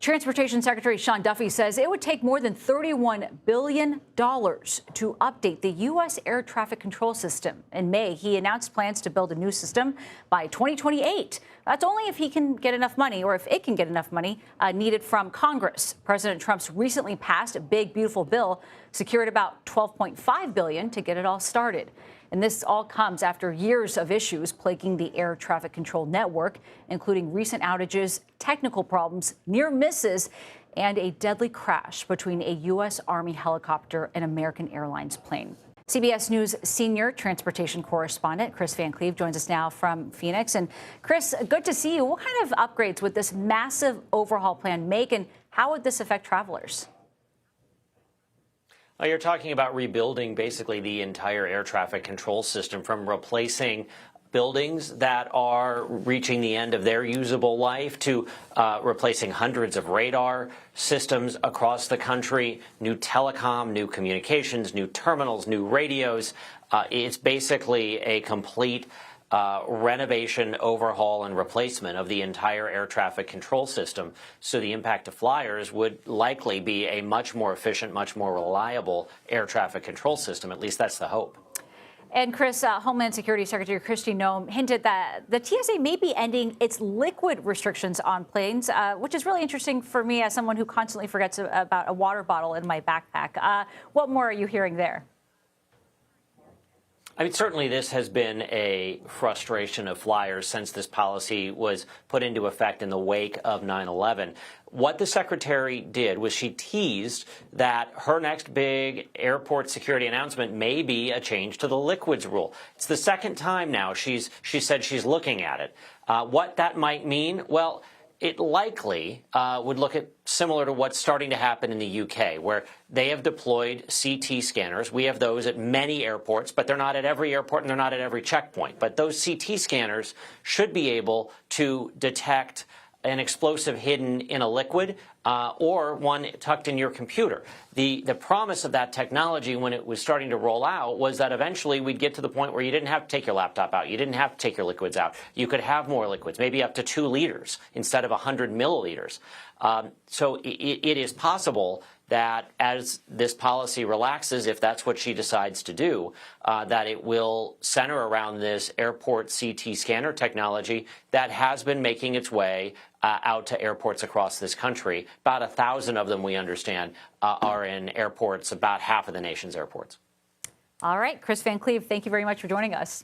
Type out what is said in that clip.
Transportation Secretary Sean Duffy says it would take more than $31 billion to update the U.S. air traffic control system. In May, he announced plans to build a new system by 2028. That's only if he can get enough money, or if it can get enough money needed from Congress. President Trump's recently passed Big Beautiful Bill secured about $12.5 billion to get it all started. And this all comes after years of issues plaguing the air traffic control network, including recent outages, technical problems, near misses, and a deadly crash between a U.S. Army helicopter and American Airlines plane. CBS News senior transportation correspondent Kris Van Cleave joins us now from Phoenix. And Kris, good to see you. What kind of upgrades would this massive overhaul plan make, and how would this affect travelers? You're talking about rebuilding basically the entire air traffic control system, from replacing buildings that are reaching the end of their usable life to replacing hundreds of radar systems across the country, new telecom, new communications, new terminals, new radios. It's basically a complete renovation, overhaul, and replacement of the entire air traffic control system. So the impact to flyers would likely be a much more efficient, much more reliable air traffic control system. At least that's the hope. And Kris, Homeland Security Secretary Kristi Noem hinted that the TSA may be ending its liquid restrictions on planes, which is really interesting for me as someone who constantly forgets about a water bottle in my backpack. What more are you hearing there? I mean, certainly this has been a frustration of flyers since this policy was put into effect in the wake of 9/11. What the secretary did was she teased that her next big airport security announcement may be a change to the liquids rule. It's the second time now she said she's looking at it. What that might mean? Well, it likely would look at similar to what's starting to happen in the UK, where they have deployed CT scanners. We have those at many airports, but they're not at every airport and they're not at every checkpoint. But those CT scanners should be able to detect an explosive hidden in a liquid or one tucked in your computer. The promise of that technology when it was starting to roll out was that eventually we'd get to the point where you didn't have to take your laptop out. You didn't have to take your liquids out. You could have more liquids, maybe up to 2 liters instead of 100 milliliters. So it is possible that as this policy relaxes, if that's what she decides to do, that it will center around this airport CT scanner technology that has been making its way out to airports across this country. About 1,000 of them, we understand, are in airports, about half of the nation's airports. All right, Kris Van Cleave, thank you very much for joining us.